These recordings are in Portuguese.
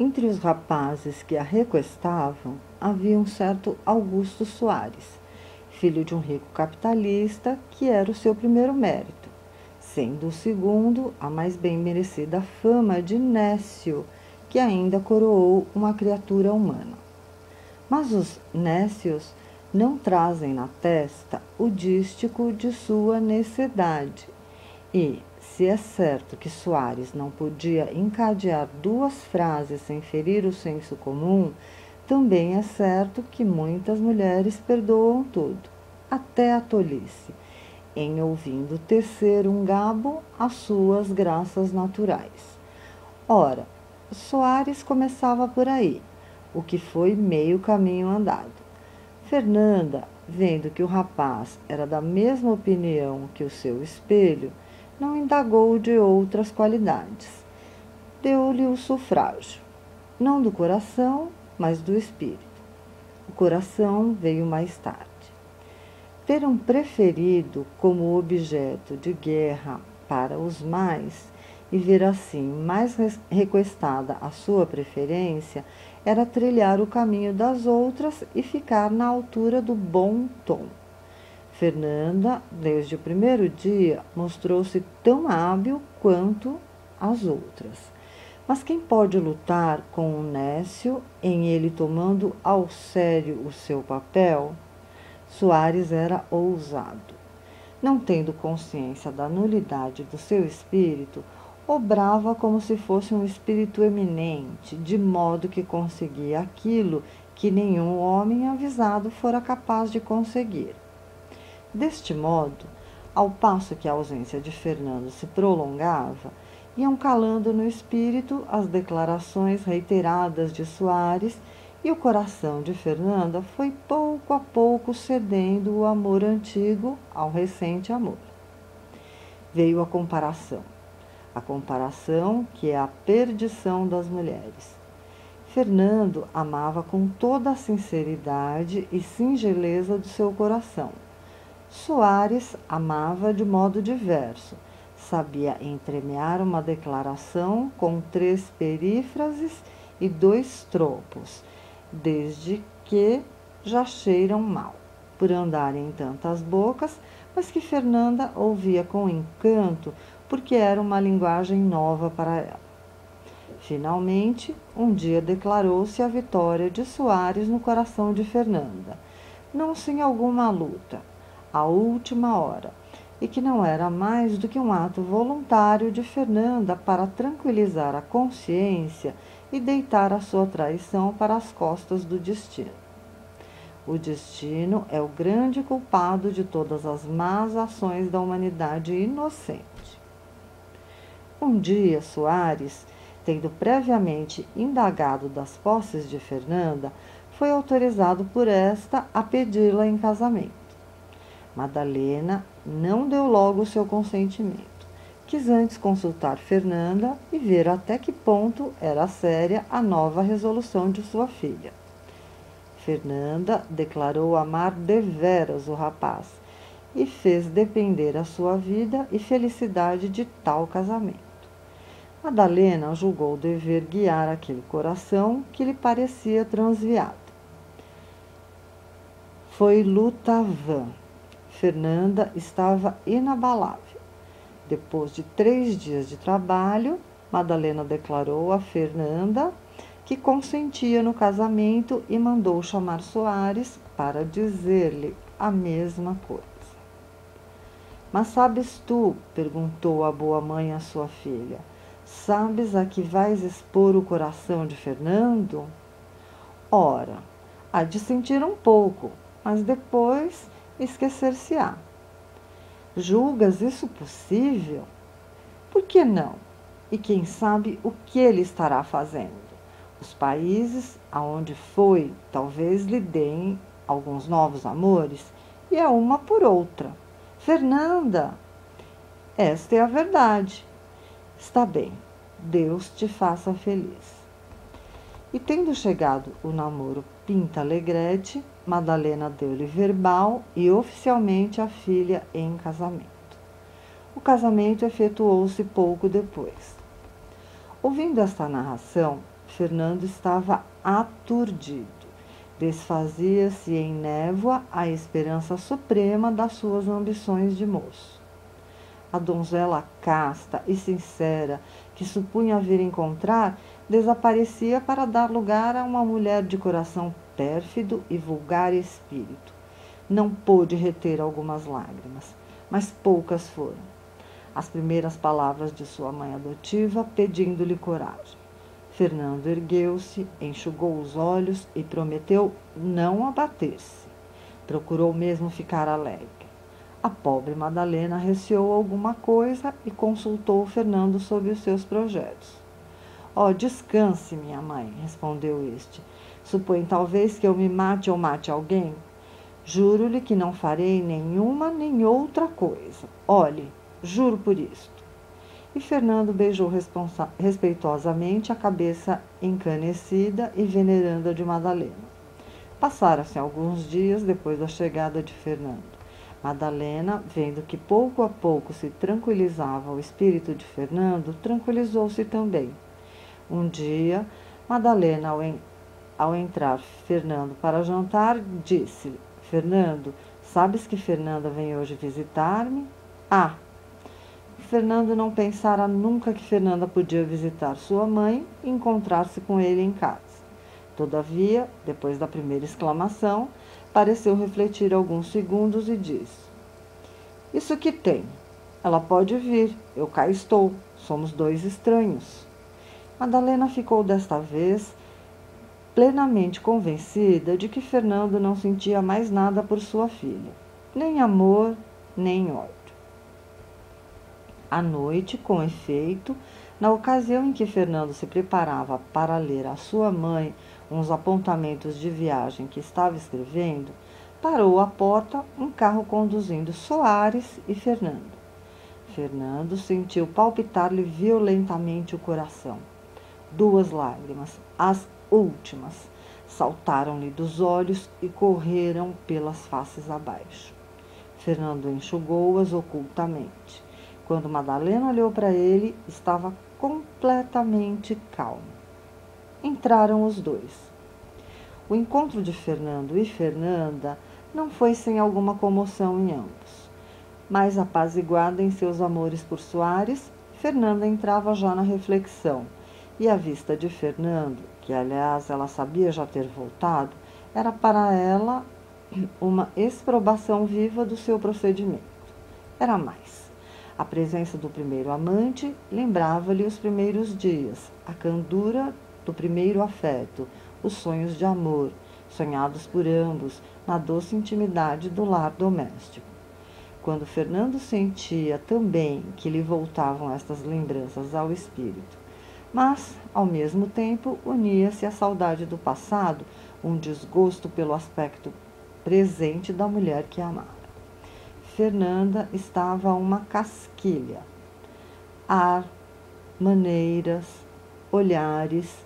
Entre os rapazes que a requestavam, havia um certo Augusto Soares, filho de um rico capitalista, que era o seu primeiro mérito, sendo o segundo a mais bem merecida fama de Nécio, que ainda coroou uma criatura humana. Mas os nécios não trazem na testa o dístico de sua necessidade. E, se é certo que Soares não podia encadear duas frases sem ferir o senso comum, também é certo que muitas mulheres perdoam tudo, até a tolice, em ouvindo tecer um gabo às suas graças naturais. Ora, Soares começava por aí, o que foi meio caminho andado. Fernanda, vendo que o rapaz era da mesma opinião que o seu espelho, não indagou de outras qualidades. Deu-lhe o sufrágio, não do coração, mas do espírito. O coração veio mais tarde. Ter um preferido como objeto de guerra para os mais e ver assim mais requestada a sua preferência era trilhar o caminho das outras e ficar na altura do bom tom. Fernanda, desde o primeiro dia, mostrou-se tão hábil quanto as outras. Mas quem pode lutar com o Nécio em ele tomando ao sério o seu papel? Soares era ousado. Não tendo consciência da nulidade do seu espírito, obrava como se fosse um espírito eminente, de modo que conseguia aquilo que nenhum homem avisado fora capaz de conseguir. Deste modo, ao passo que a ausência de Fernando se prolongava, iam calando no espírito as declarações reiteradas de Soares, e o coração de Fernanda foi pouco a pouco cedendo o amor antigo ao recente amor. Veio a comparação que é a perdição das mulheres. Fernando amava com toda a sinceridade e singeleza do seu coração. Soares amava de modo diverso. Sabia entremear uma declaração com 3 perífrases e 2 tropos, desde que já cheiram mal, por andarem em tantas bocas, mas que Fernanda ouvia com encanto, porque era uma linguagem nova para ela. Finalmente, um dia declarou-se a vitória de Soares no coração de Fernanda, não sem alguma luta, à última hora, e que não era mais do que um ato voluntário de Fernanda para tranquilizar a consciência e deitar a sua traição para as costas do destino. O destino é o grande culpado de todas as más ações da humanidade inocente. Um dia, Soares, tendo previamente indagado das posses de Fernanda, foi autorizado por esta a pedi-la em casamento. Madalena não deu logo o seu consentimento. Quis antes consultar Fernanda e ver até que ponto era séria a nova resolução de sua filha. Fernanda declarou amar deveras o rapaz e fez depender a sua vida e felicidade de tal casamento. Madalena julgou dever guiar aquele coração que lhe parecia transviado. Foi luta vã. Fernanda estava inabalável. Depois de 3 dias de trabalho, Madalena declarou a Fernanda que consentia no casamento e mandou chamar Soares para dizer-lhe a mesma coisa. Mas sabes tu, perguntou a boa mãe à sua filha, sabes a que vais expor o coração de Fernando? Ora, há de sentir um pouco, mas depois esquecer-se-á. Julgas isso possível? Por que não? E quem sabe o que ele estará fazendo? Os países aonde foi, talvez lhe deem alguns novos amores, e é uma por outra. Fernanda, esta é a verdade. Está bem, Deus te faça feliz. E tendo chegado o namoro Pinta Alegrete, Madalena deu-lhe verbal e oficialmente a filha em casamento. O casamento efetuou-se pouco depois. Ouvindo esta narração, Fernando estava aturdido. Desfazia-se em névoa a esperança suprema das suas ambições de moço. A donzela casta e sincera que supunha vir encontrar desaparecia para dar lugar a uma mulher de coração pérfido e vulgar espírito. Não pôde reter algumas lágrimas, mas poucas foram. As primeiras palavras de sua mãe adotiva pedindo-lhe coragem. Fernando ergueu-se, enxugou os olhos e prometeu não abater-se. Procurou mesmo ficar alegre. A pobre Madalena receou alguma coisa e consultou Fernando sobre os seus projetos. Oh, descanse, minha mãe, respondeu este. Supõe talvez que eu me mate ou mate alguém? Juro-lhe que não farei nenhuma nem outra coisa. Olhe, juro por isto. E Fernando beijou respeitosamente a cabeça encanecida e veneranda de Madalena. Passaram-se alguns dias depois da chegada de Fernando. Madalena, vendo que pouco a pouco se tranquilizava o espírito de Fernando, tranquilizou-se também. Um dia, Madalena, ao entrar Fernando para jantar, disse-lhe: Fernando, sabes que Fernanda vem hoje visitar-me? Ah! Fernando não pensara nunca que Fernanda podia visitar sua mãe e encontrar-se com ele em casa. Todavia, depois da primeira exclamação, pareceu refletir alguns segundos e disse: Isso que tem. Ela pode vir, eu cá estou, somos dois estranhos. Madalena ficou desta vez plenamente convencida de que Fernando não sentia mais nada por sua filha, nem amor, nem ódio. À noite, com efeito, na ocasião em que Fernando se preparava para ler à sua mãe uns apontamentos de viagem que estava escrevendo, parou à porta um carro conduzindo Soares e Fernando. Fernando sentiu palpitar-lhe violentamente o coração. 2 lágrimas, as últimas, saltaram-lhe dos olhos e correram pelas faces abaixo. Fernando enxugou-as ocultamente. Quando Madalena olhou para ele, estava completamente calmo. Entraram os dois. O encontro de Fernando e Fernanda não foi sem alguma comoção em ambos. Mais apaziguada em seus amores por Soares, Fernanda entrava já na reflexão, e a vista de Fernando, que aliás ela sabia já ter voltado, era para ela uma exprobação viva do seu procedimento. Era mais. A presença do primeiro amante lembrava-lhe os primeiros dias, a candura do primeiro afeto, os sonhos de amor, sonhados por ambos na doce intimidade do lar doméstico. Quando Fernando sentia também que lhe voltavam estas lembranças ao espírito, mas, ao mesmo tempo, unia-se à saudade do passado um desgosto pelo aspecto presente da mulher que amara. Fernanda estava uma casquilha. Ar, maneiras, olhares,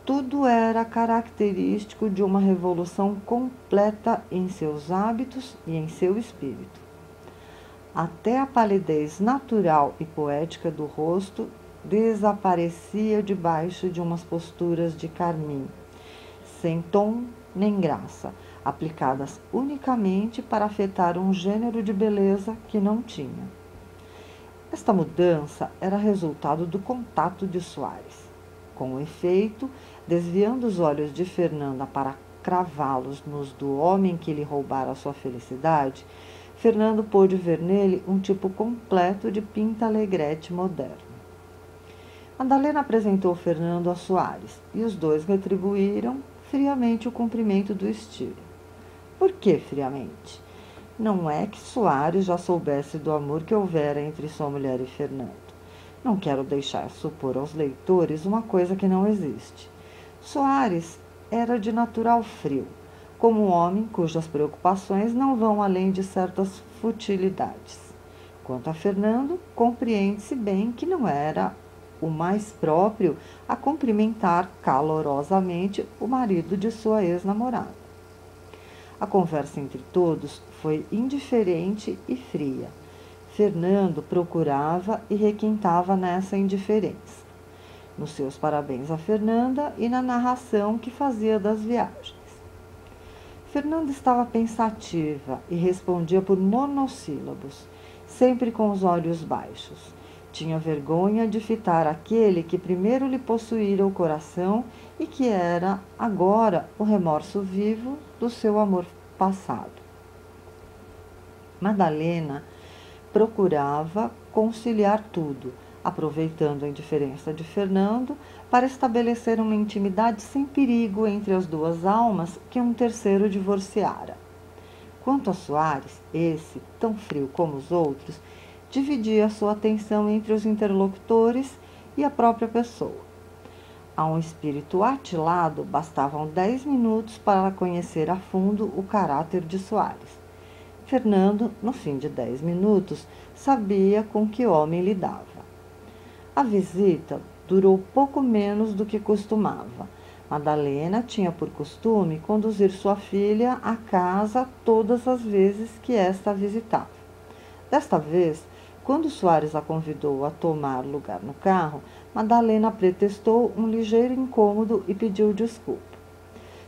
tudo era característico de uma revolução completa em seus hábitos e em seu espírito. Até a palidez natural e poética do rosto desaparecia debaixo de umas posturas de carmim, sem tom nem graça, aplicadas unicamente para afetar um gênero de beleza que não tinha. Esta mudança era resultado do contato de Soares. Com efeito, desviando os olhos de Fernanda para cravá-los nos do homem que lhe roubara sua felicidade, Fernando pôde ver nele um tipo completo de pinta alegrete moderno. Madalena apresentou Fernando a Soares e os dois retribuíram friamente o cumprimento do estilo. Por que friamente? Não é que Soares já soubesse do amor que houvera entre sua mulher e Fernando. Não quero deixar supor aos leitores uma coisa que não existe. Soares era de natural frio, como um homem cujas preocupações não vão além de certas futilidades. Quanto a Fernando, compreende-se bem que não era o mais próprio a cumprimentar calorosamente o marido de sua ex-namorada. A conversa entre todos foi indiferente e fria. Fernando procurava e requintava nessa indiferença. nos seus parabéns a Fernanda e na narração que fazia das viagens. Fernanda estava pensativa e respondia por monossílabos, sempre com os olhos baixos. Tinha vergonha de fitar aquele que primeiro lhe possuíra o coração e que era, agora, o remorso vivo do seu amor passado. Madalena procurava conciliar tudo, aproveitando a indiferença de Fernando para estabelecer uma intimidade sem perigo entre as duas almas que um terceiro divorciara. Quanto a Soares, esse, tão frio como os outros, dividia sua atenção entre os interlocutores e a própria pessoa. A um espírito atilado, bastavam 10 minutos para conhecer a fundo o caráter de Soares. Fernando, no fim de 10 minutos, sabia com que homem lidava. A visita durou pouco menos do que costumava. Madalena tinha por costume conduzir sua filha à casa todas as vezes que esta a visitava. Desta vez, quando Soares a convidou a tomar lugar no carro, Madalena pretextou um ligeiro incômodo e pediu desculpa.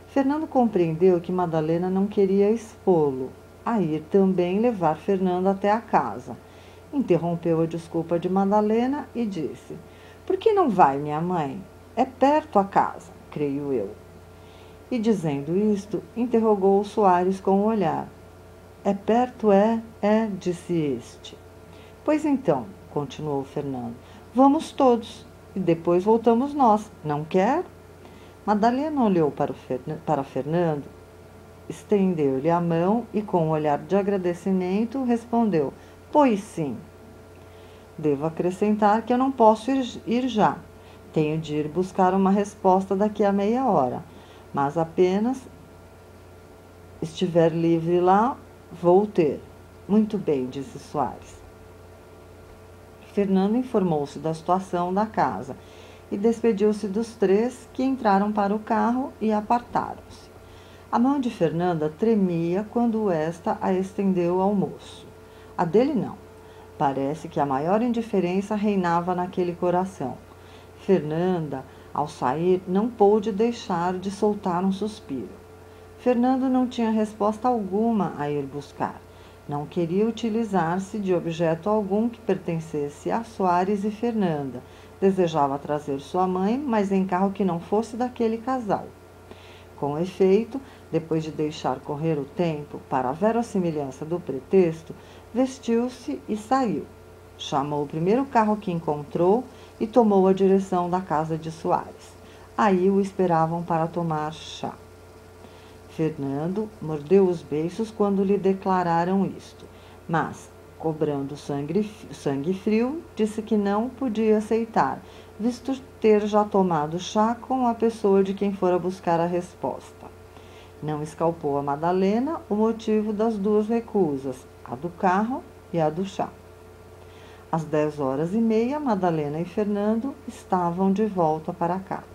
Fernando compreendeu que Madalena não queria expô-lo, a ir também levar Fernando até a casa. Interrompeu a desculpa de Madalena e disse: "Por que não vai, minha mãe? É perto a casa, creio eu." E dizendo isto, interrogou Soares com o olhar. "É perto, é?" disse este. "Pois então", continuou Fernando, "vamos todos e depois voltamos nós, não quer?" Madalena olhou para Fernando, estendeu-lhe a mão e, com um olhar de agradecimento, respondeu: "Pois sim." "Devo acrescentar que eu não posso ir já. Tenho de ir buscar uma resposta daqui a meia hora, mas apenas estiver livre lá, vou ter." "Muito bem", disse Soares. Fernando informou-se da situação da casa e despediu-se dos três, que entraram para o carro e apartaram-se. A mão de Fernanda tremia quando esta a estendeu ao moço. A dele não. Parece que a maior indiferença reinava naquele coração. Fernanda, ao sair, não pôde deixar de soltar um suspiro. Fernando não tinha resposta alguma a ir buscar. Não queria utilizar-se de objeto algum que pertencesse a Soares e Fernanda. Desejava trazer sua mãe, mas em carro que não fosse daquele casal. Com efeito, depois de deixar correr o tempo, para a verossimilhança do pretexto, vestiu-se e saiu. Chamou o primeiro carro que encontrou e tomou a direção da casa de Soares. Aí o esperavam para tomar chá. Fernando mordeu os beiços quando lhe declararam isto, mas, cobrando sangue frio, disse que não podia aceitar, visto ter já tomado chá com a pessoa de quem fora buscar a resposta. Não escalpou a Madalena o motivo das duas recusas, a do carro e a do chá. Às 10h30, Madalena e Fernando estavam de volta para casa.